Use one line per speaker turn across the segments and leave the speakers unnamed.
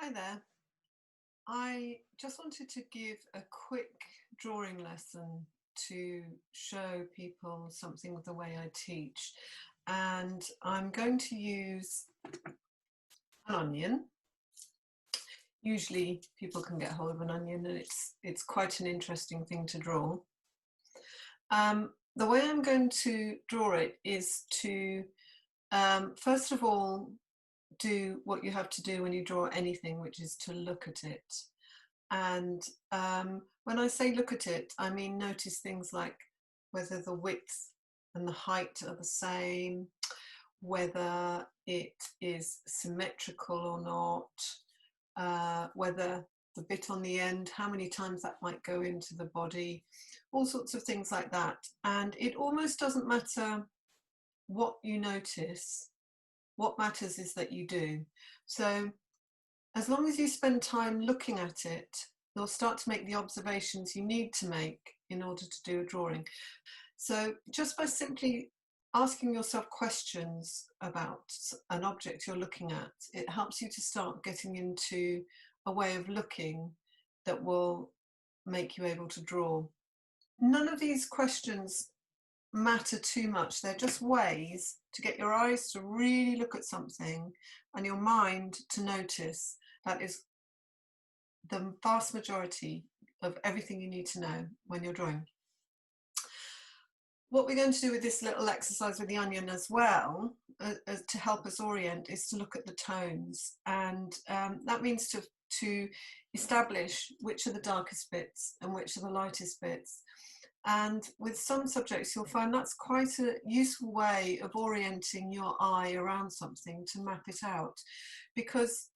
Hi there. I just wanted to give a quick drawing lesson to show people something of the way I teach. And I'm going to use an onion. Usually people can get hold of an onion and it's quite an interesting thing to draw. The way I'm going to draw it is to first of all do what you have to do when you draw anything, which is to look at it. And when I say look at it, I mean notice things like whether the width and the height are the same, whether it is symmetrical or not, whether the bit on the end, how many times that might go into the body, all sorts of things like that. And it almost doesn't matter what you notice. What matters is that you do. So as long as you spend time looking at it, you'll start to make the observations you need to make in order to do a drawing. So just by simply asking yourself questions about an object you're looking at, it helps you to start getting into a way of looking that will make you able to draw. None of these questions matter too much. They're just ways to get your eyes to really look at something and your mind to notice. That is the vast majority of everything you need to know when you're drawing. What we're going to do with this little exercise with the onion as well, to help us orient, is to look at the tones. And that means to establish which are the darkest bits and which are the lightest bits. And with some subjects, you'll find that's quite a useful way of orienting your eye around something to map it out. Because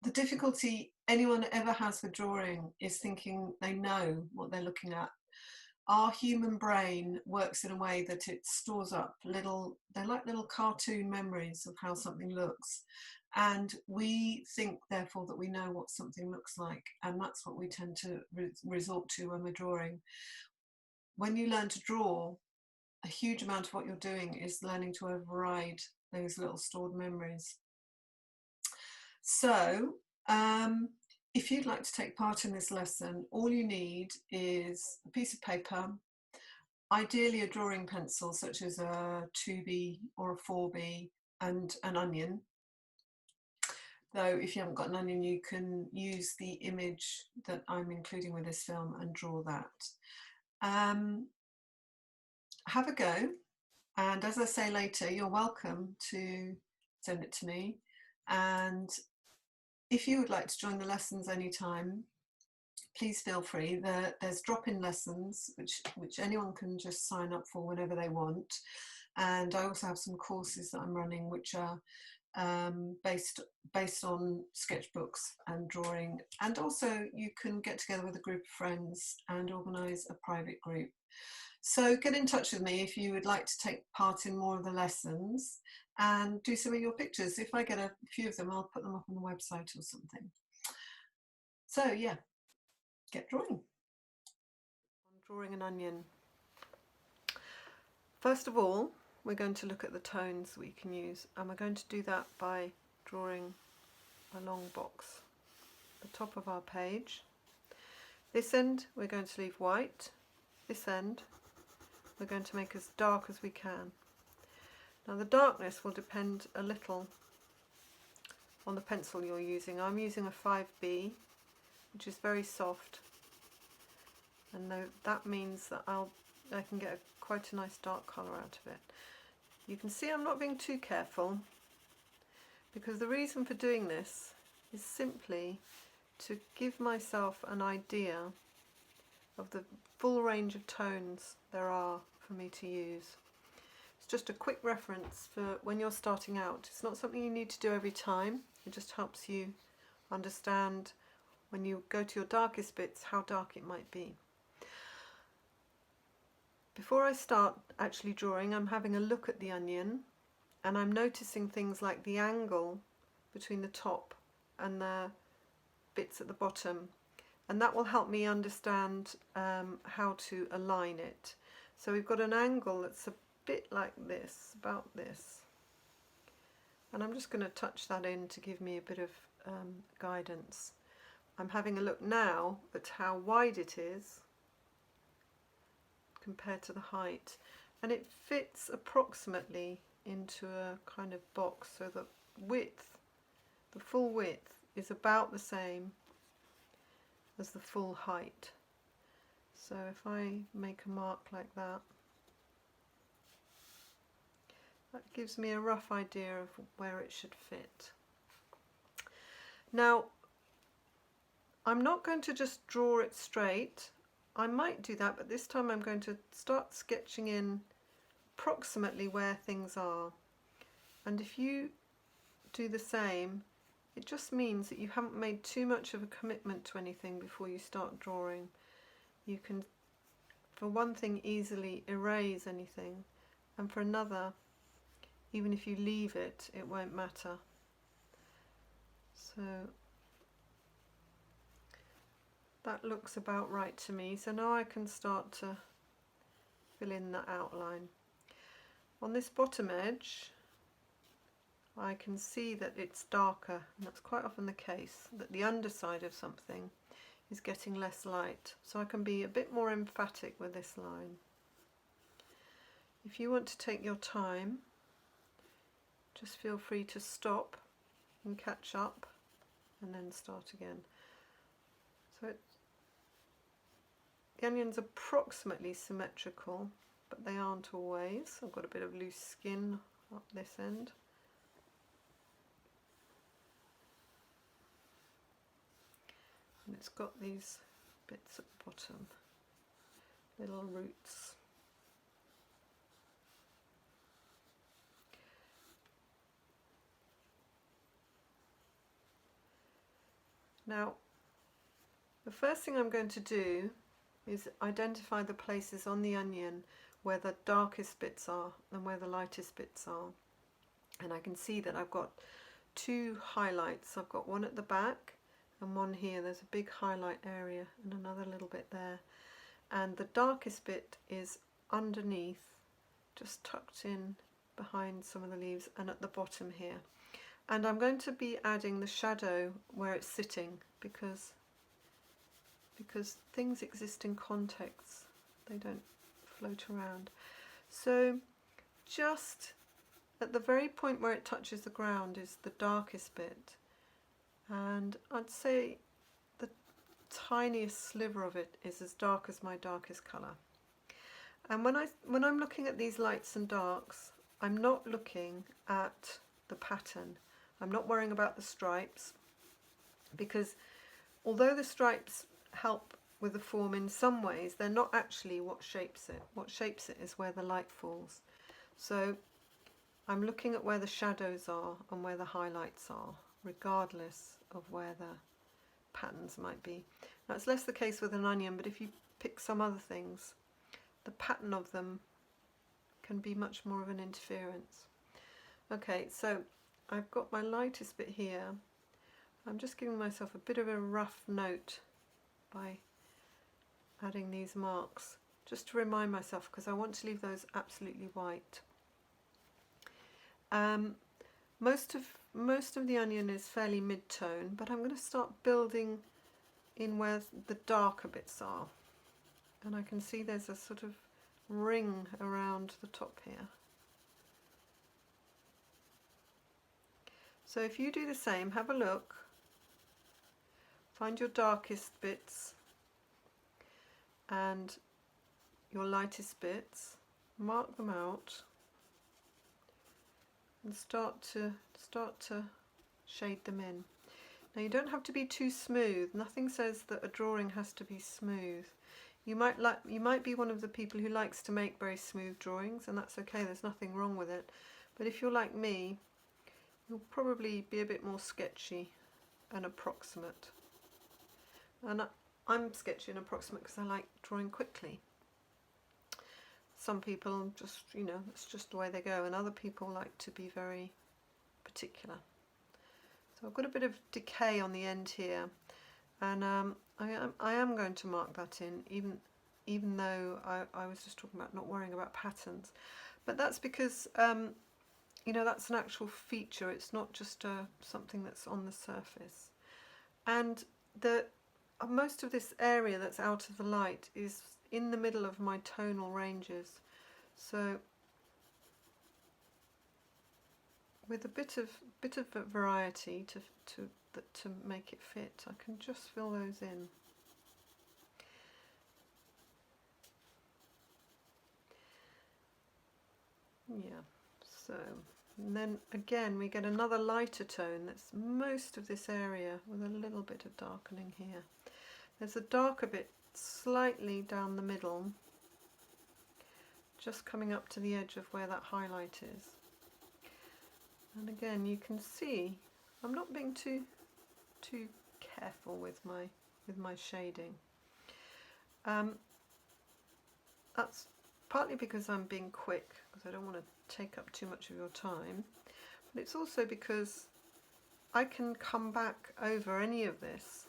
the difficulty anyone ever has with drawing is thinking they know what they're looking at. Our human brain works in a way that it stores up they're like little cartoon memories of how something looks. And we think, therefore, that we know what something looks like. And that's what we tend to resort to when we're drawing. When you learn to draw, a huge amount of what you're doing is learning to override those little stored memories. So, if you'd like to take part in this lesson, all you need is a piece of paper, ideally a drawing pencil such as a 2B or a 4B, and an onion. Though if you haven't got an onion, you can use the image that I'm including with this film and draw that. Have a go, and as I say later, you're welcome to send it to me. And if you would like to join the lessons anytime, please feel free. There's drop-in lessons, which anyone can just sign up for whenever they want. And I also have some courses that I'm running, which are based on sketchbooks and drawing. And also you can get together with a group of friends and organise a private group. So get in touch with me if you would like to take part in more of the lessons and do some of your pictures. If I get a few of them, I'll put them up on the website or something. So yeah, get drawing. I'm drawing an onion. First of all, we're going to look at the tones we can use, and we're going to do that by drawing a long box at the top of our page. This end we're going to leave white. This end we're going to make as dark as we can. Now the darkness will depend a little on the pencil you're using. I'm using a 5B, which is very soft, and that means that I can get quite a nice dark colour out of it. You can see I'm not being too careful, because the reason for doing this is simply to give myself an idea of the full range of tones there are for me to use. It's just a quick reference for when you're starting out. It's not something you need to do every time. It just helps you understand when you go to your darkest bits how dark it might be. Before I start actually drawing, I'm having a look at the onion, and I'm noticing things like the angle between the top and the bits at the bottom, and that will help me understand how to align it. So we've got an angle that's a bit like this, about this, And I'm just going to touch that in to give me a bit of guidance. I'm having a look now at how wide it is compared to the height, and it fits approximately into a kind of box, so the width, the full width, is about the same as the full height. So if I make a mark like that, that gives me a rough idea of where it should fit. Now, I'm not going to just draw it straight. I might do that, but this time I'm going to start sketching in approximately where things are. And if you do the same, it just means that you haven't made too much of a commitment to anything before you start drawing. You can, for one thing, easily erase anything, and for another, even if you leave it, it won't matter. So that looks about right to me. So now I can start to fill in the outline. On this bottom edge, I can see that it's darker, and that's quite often the case, that the underside of something is getting less light. So I can be a bit more emphatic with this line. If you want to take your time, just feel free to stop and catch up and then start again. So the onion's approximately symmetrical, but they aren't always. I've got a bit of loose skin up this end. And it's got these bits at the bottom, little roots. Now, the first thing I'm going to do is identify the places on the onion where the darkest bits are and where the lightest bits are. And I can see that I've got two highlights. I've got one at the back and one here. There's a big highlight area and another little bit there. And the darkest bit is underneath, just tucked in behind some of the leaves, and at the bottom here. And I'm going to be adding the shadow where it's sitting, because things exist in contexts, they don't float around. So just at the very point where it touches the ground is the darkest bit, and I'd say the tiniest sliver of it is as dark as my darkest colour. And when I'm looking at these lights and darks, I'm not looking at the pattern. I'm not worrying about the stripes, because although the stripes help with the form in some ways, they're not actually what shapes it. What shapes it is where the light falls. So I'm looking at where the shadows are and where the highlights are, regardless of where the patterns might be. Now, it's less the case with an onion, but if you pick some other things, the pattern of them can be much more of an interference. Okay, so I've got my lightest bit here. I'm just giving myself a bit of a rough note by adding these marks, just to remind myself, because I want to leave those absolutely white. Most of the onion is fairly mid-tone, but I'm going to start building in where the darker bits are. And I can see there's a sort of ring around the top here. So if you do the same, have a look, find your darkest bits and your lightest bits, mark them out, and start to shade them in. Now, you don't have to be too smooth. Nothing says that a drawing has to be smooth. You might be one of the people who likes to make very smooth drawings, and that's okay, there's nothing wrong with it. But if you're like me, you'll probably be a bit more sketchy and approximate. And I'm sketchy and approximate because I like drawing quickly. Some people just, it's just the way they go, and other people like to be very particular. So I've got a bit of decay on the end here, and I am going to mark that in, even though I was just talking about not worrying about patterns. But that's because you know, that's an actual feature. It's not just something that's on the surface. And most of this area that's out of the light is in the middle of my tonal ranges. So with a bit of variety to make it fit, I can just fill those in. Yeah, so, and then again we get another lighter tone. That's most of this area with a little bit of darkening here. There's a darker bit slightly down the middle, just coming up to the edge of where that highlight is. And again, you can see I'm not being too careful with my shading. That's partly because I'm being quick, because I don't want to take up too much of your time, but it's also because I can come back over any of this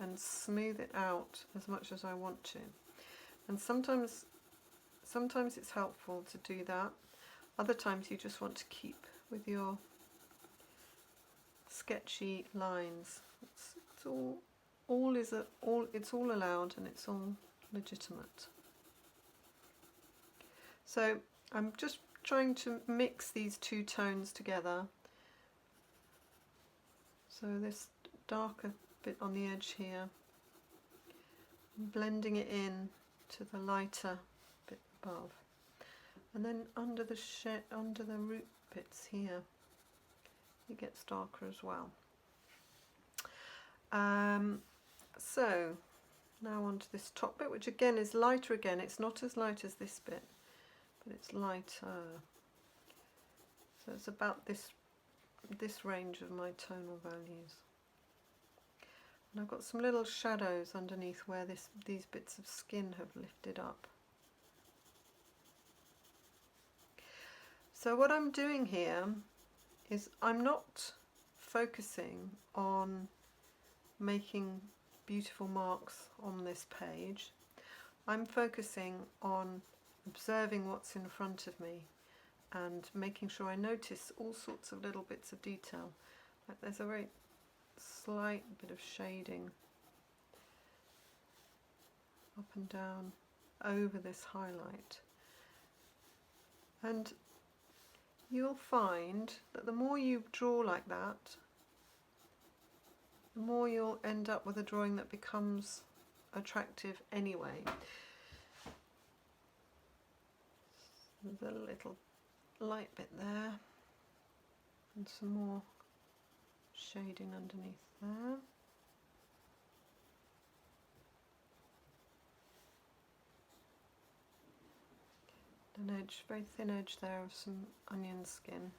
and smooth it out as much as I want to. And sometimes it's helpful to do that. Other times you just want to keep with your sketchy lines. It's all allowed, and it's all legitimate. So I'm just trying to mix these two tones together. So this darker bit on the edge here, blending it in to the lighter bit above, and then under the root bits here, it gets darker as well. So now onto this top bit, which again is lighter again. It's not as light as this bit, but it's lighter. So it's about this range of my tonal values. And I've got some little shadows underneath where these bits of skin have lifted up. So what I'm doing here is I'm not focusing on making beautiful marks on this page. I'm focusing on observing what's in front of me and making sure I notice all sorts of little bits of detail. Like there's a very slight bit of shading up and down over this highlight. And you'll find that the more you draw like that, the more you'll end up with a drawing that becomes attractive anyway. There's a little light bit there, and some more shading underneath there. An edge, very thin edge there of some onion skin.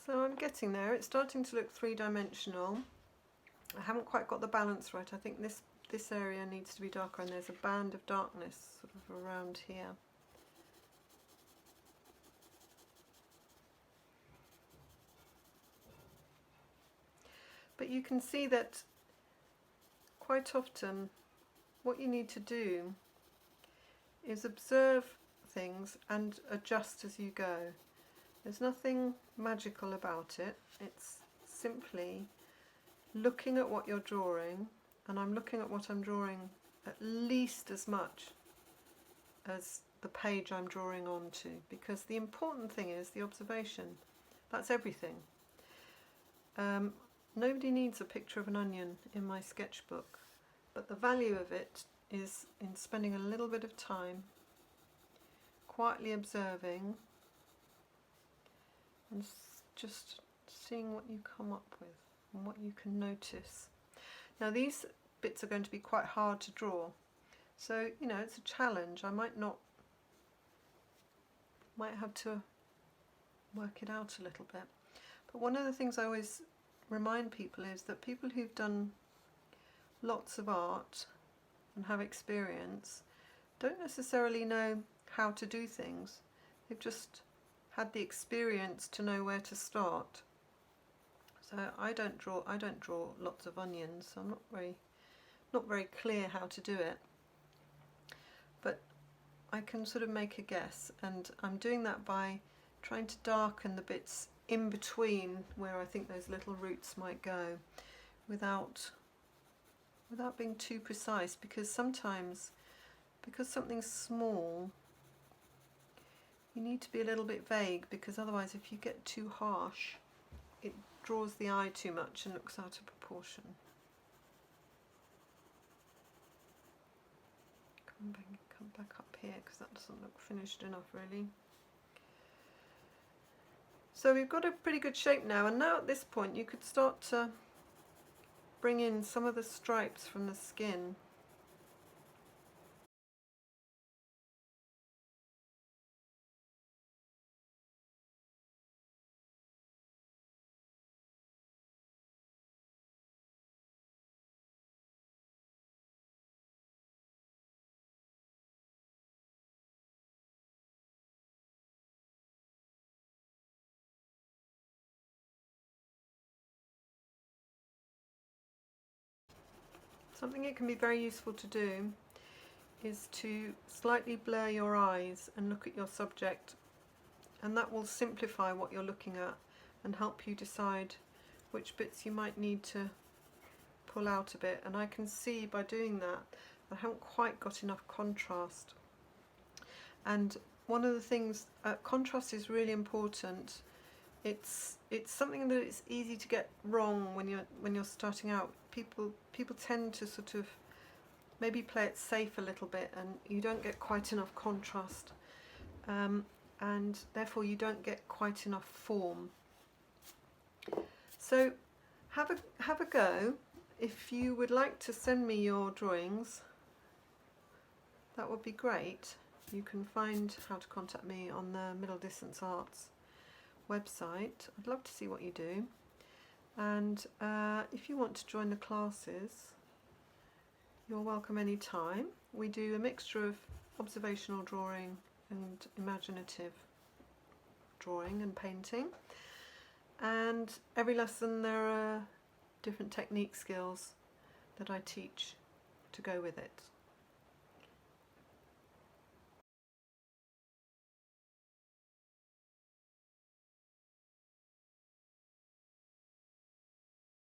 So I'm getting there. It's starting to look three-dimensional. I haven't quite got the balance right. I think this area needs to be darker, and there's a band of darkness sort of around here. But you can see that quite often what you need to do is observe things and adjust as you go. There's nothing magical about it. It's simply looking at what you're drawing, and I'm looking at what I'm drawing at least as much as the page I'm drawing onto, because the important thing is the observation. That's everything. Nobody needs a picture of an onion in my sketchbook, but the value of it is in spending a little bit of time quietly observing and just seeing what you come up with and what you can notice. Now these bits are going to be quite hard to draw, so you know, it's a challenge. I might have to work it out a little bit. But one of the things I always remind people is that people who've done lots of art and have experience don't necessarily know how to do things. They've just had the experience to know where to start. So I don't draw lots of onions, so I'm not very clear how to do it. But I can sort of make a guess, and I'm doing that by trying to darken the bits in between where I think those little roots might go, without being too precise, because sometimes, because something's small, you need to be a little bit vague, because otherwise if you get too harsh, it draws the eye too much and looks out of proportion. Come back up here, because that doesn't look finished enough really. So we've got a pretty good shape now, and now at this point you could start to bring in some of the stripes from the skin. Something it can be very useful to do is to slightly blur your eyes and look at your subject, and that will simplify what you're looking at and help you decide which bits you might need to pull out a bit. And I can see by doing that I haven't quite got enough contrast, and one of the things, contrast is really important. It's something that it's easy to get wrong when you're starting out. People tend to sort of maybe play it safe a little bit, and you don't get quite enough contrast, and therefore you don't get quite enough form. So have a go. If you would like to send me your drawings, that would be great. You can find how to contact me on the Middle Distance Arts website. I'd love to see what you do, and if you want to join the classes, you're welcome anytime. We do a mixture of observational drawing and imaginative drawing and painting, and every lesson there are different technique skills that I teach to go with it.